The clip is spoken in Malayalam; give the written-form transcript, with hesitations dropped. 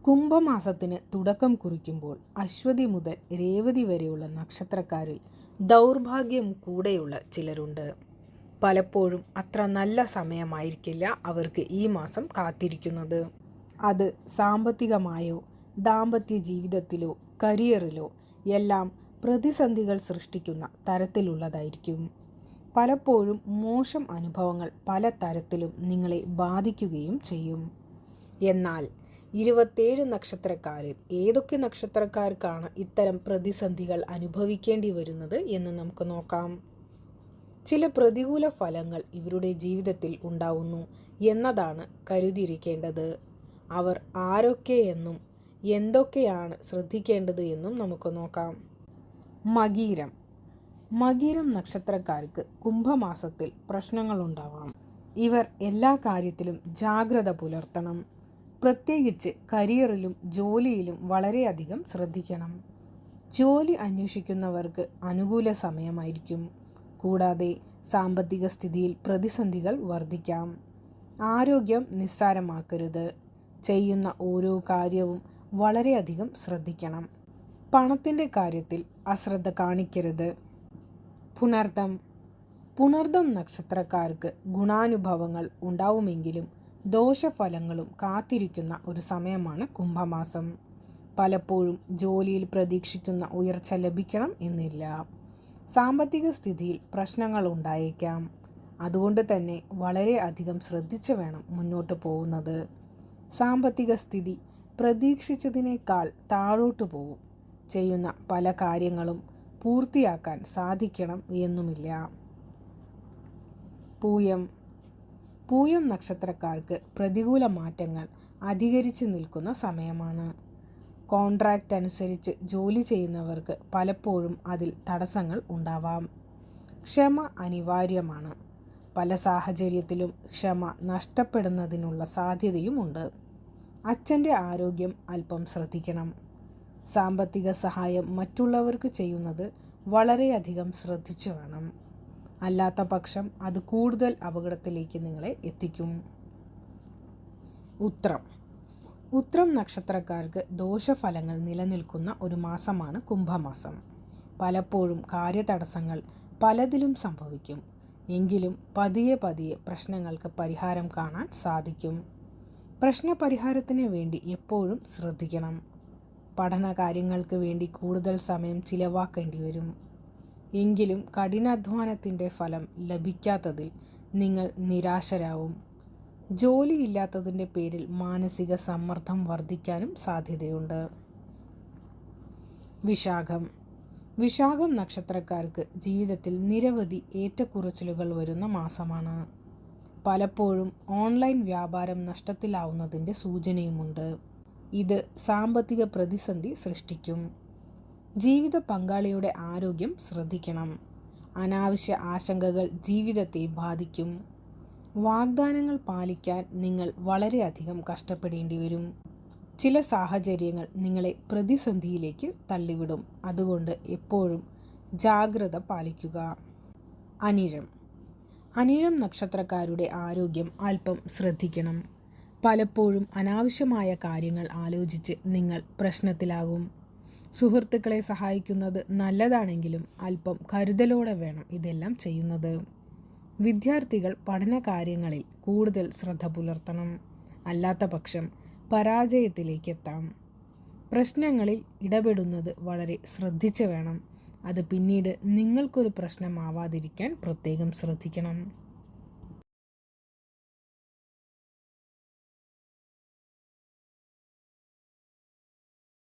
കുംഭമാസത്തിന് തുടക്കം കുറിക്കുമ്പോൾ അശ്വതി മുതൽ രേവതി വരെയുള്ള നക്ഷത്രക്കാരിൽ ദൗർഭാഗ്യം കൂടെയുള്ള ചിലരുണ്ട്. പലപ്പോഴും അത്ര നല്ല സമയമായിരിക്കില്ല അവർക്ക് ഈ മാസം കാത്തിരിക്കുന്നത്. അത് സാമ്പത്തികമായോ ദാമ്പത്യ ജീവിതത്തിലോ കരിയറിലോ എല്ലാം പ്രതിസന്ധികൾ സൃഷ്ടിക്കുന്ന തരത്തിലുള്ളതായിരിക്കും. പലപ്പോഴും മോശം അനുഭവങ്ങൾ പല തരത്തിലും നിങ്ങളെ ബാധിക്കുകയും ചെയ്യും. എന്നാൽ 27 നക്ഷത്രക്കാരിൽ ഏതൊക്കെ നക്ഷത്രക്കാർക്കാണ് ഇത്തരം പ്രതിസന്ധികൾ അനുഭവിക്കേണ്ടി വരുന്നത് എന്ന് നമുക്ക് നോക്കാം. ചില പ്രതികൂല ഫലങ്ങൾ ഇവരുടെ ജീവിതത്തിൽ ഉണ്ടാവുന്നു എന്നതാണ് കരുതിയിരിക്കേണ്ടത്. അവർ ആരൊക്കെയെന്നും എന്തൊക്കെയാണ് ശ്രദ്ധിക്കേണ്ടത് എന്നും നമുക്ക് നോക്കാം. മകീരം നക്ഷത്രക്കാർക്ക് കുംഭമാസത്തിൽ പ്രശ്നങ്ങളുണ്ടാവാം. ഇവർ എല്ലാ കാര്യത്തിലും ജാഗ്രത പുലർത്തണം. പ്രത്യേകിച്ച് കരിയറിലും ജോലിയിലും വളരെയധികം ശ്രദ്ധിക്കണം. ജോലി അന്വേഷിക്കുന്നവർക്ക് അനുകൂല സമയമായിരിക്കും. കൂടാതെ സാമ്പത്തിക സ്ഥിതിയിൽ പ്രതിസന്ധികൾ വർദ്ധിക്കാം. ആരോഗ്യം നിസ്സാരമാക്കരുത്. ചെയ്യുന്ന ഓരോ കാര്യവും വളരെയധികം ശ്രദ്ധിക്കണം. പണത്തിൻ്റെ കാര്യത്തിൽ അശ്രദ്ധ കാണിക്കരുത്. പുണർദം നക്ഷത്രക്കാർക്ക് ഗുണാനുഭവങ്ങൾ ഉണ്ടാവുമെങ്കിലും ദോഷഫലങ്ങളും കാത്തിരിക്കുന്ന ഒരു സമയമാണ് കുംഭമാസം. പലപ്പോഴും ജോലിയിൽ പ്രതീക്ഷിക്കുന്ന ഉയർച്ച ലഭിക്കണം എന്നില്ല. സാമ്പത്തിക സ്ഥിതിയിൽ പ്രശ്നങ്ങൾ ഉണ്ടായേക്കാം. അതുകൊണ്ട് തന്നെ വളരെയധികം ശ്രദ്ധിച്ചു വേണം മുന്നോട്ട് പോകുന്നത്. സാമ്പത്തിക സ്ഥിതി പ്രതീക്ഷിച്ചതിനേക്കാൾ താഴോട്ട് പോകും. ചെയ്യുന്ന പല കാര്യങ്ങളും പൂർത്തിയാക്കാൻ സാധിക്കണം എന്നുമില്ല. പൂയം നക്ഷത്രക്കാർക്ക് പ്രതികൂല മാറ്റങ്ങൾ അധികരിച്ചു നിൽക്കുന്ന സമയമാണ്. കോൺട്രാക്റ്റ് അനുസരിച്ച് ജോലി ചെയ്യുന്നവർക്ക് പലപ്പോഴും അതിൽ തടസ്സങ്ങൾ ഉണ്ടാവാം. ക്ഷമ അനിവാര്യമാണ്. പല സാഹചര്യത്തിലും ക്ഷമ നഷ്ടപ്പെടുന്നതിനുള്ള സാധ്യതയുമുണ്ട്. അച്ഛൻ്റെ ആരോഗ്യം അല്പം ശ്രദ്ധിക്കണം. സാമ്പത്തിക സഹായം മറ്റുള്ളവർക്ക് ചെയ്യുന്നത് വളരെയധികം ശ്രദ്ധിച്ചു വേണം. അല്ലാത്ത പക്ഷം അത് കൂടുതൽ അപകടത്തിലേക്ക് നിങ്ങളെ എത്തിക്കും. ഉത്രം നക്ഷത്രക്കാർക്ക് ദോഷഫലങ്ങൾ നിലനിൽക്കുന്ന ഒരു മാസമാണ് കുംഭമാസം. പലപ്പോഴും കാര്യതടസ്സങ്ങൾ പലതിലും സംഭവിക്കും. എങ്കിലും പതിയെ പ്രശ്നങ്ങൾക്ക് പരിഹാരം കാണാൻ സാധിക്കും. പ്രശ്നപരിഹാരത്തിന് വേണ്ടി എപ്പോഴും ശ്രദ്ധിക്കണം. പഠന കാര്യങ്ങൾക്ക് വേണ്ടി കൂടുതൽ സമയം ചിലവാക്കേണ്ടി വരും. എങ്കിലും കഠിനാധ്വാനത്തിൻ്റെ ഫലം ലഭിക്കാത്തതിൽ നിങ്ങൾ നിരാശരാകും. ജോലിയില്ലാത്തതിൻ്റെ പേരിൽ മാനസിക സമ്മർദ്ദം വർദ്ധിക്കാനും സാധ്യതയുണ്ട്. വിശാഖം നക്ഷത്രക്കാർക്ക് ജീവിതത്തിൽ നിരവധി ഏറ്റക്കുറച്ചിലുകൾ വരുന്ന മാസമാണ്. പലപ്പോഴും ഓൺലൈൻ വ്യാപാരം നഷ്ടത്തിലാവുന്നതിൻ്റെ സൂചനയുമുണ്ട്. ഇത് സാമ്പത്തിക പ്രതിസന്ധി സൃഷ്ടിക്കും. ജീവിത പങ്കാളിയുടെ ആരോഗ്യം ശ്രദ്ധിക്കണം. അനാവശ്യ ആശങ്കകൾ ജീവിതത്തെ ബാധിക്കും. വാഗ്ദാനങ്ങൾ പാലിക്കാൻ നിങ്ങൾ വളരെയധികം കഷ്ടപ്പെടേണ്ടി വരും. ചില സാഹചര്യങ്ങൾ നിങ്ങളെ പ്രതിസന്ധിയിലേക്ക് തള്ളിവിടും. അതുകൊണ്ട് എപ്പോഴും ജാഗ്രത പാലിക്കുക. അനിഴം നക്ഷത്രക്കാരുടെ ആരോഗ്യം അല്പം ശ്രദ്ധിക്കണം. പലപ്പോഴും അനാവശ്യമായ കാര്യങ്ങൾ ആലോചിച്ച് നിങ്ങൾ പ്രശ്നത്തിലാകും. സുഹൃത്തുക്കളെ സഹായിക്കുന്നത് നല്ലതാണെങ്കിലും അല്പം കരുതലോടെ വേണം ഇതെല്ലാം ചെയ്യുന്നത്. വിദ്യാർത്ഥികൾ പഠന കാര്യങ്ങളിൽ കൂടുതൽ ശ്രദ്ധ പുലർത്തണം. അല്ലാത്ത പക്ഷം പരാജയത്തിലേക്കെത്താം. പ്രശ്നങ്ങളിൽ ഇടപെടുന്നത് വളരെ ശ്രദ്ധിച്ച് വേണം. അത് പിന്നീട് നിങ്ങൾക്കൊരു പ്രശ്നമാവാതിരിക്കാൻ പ്രത്യേകം ശ്രദ്ധിക്കണം.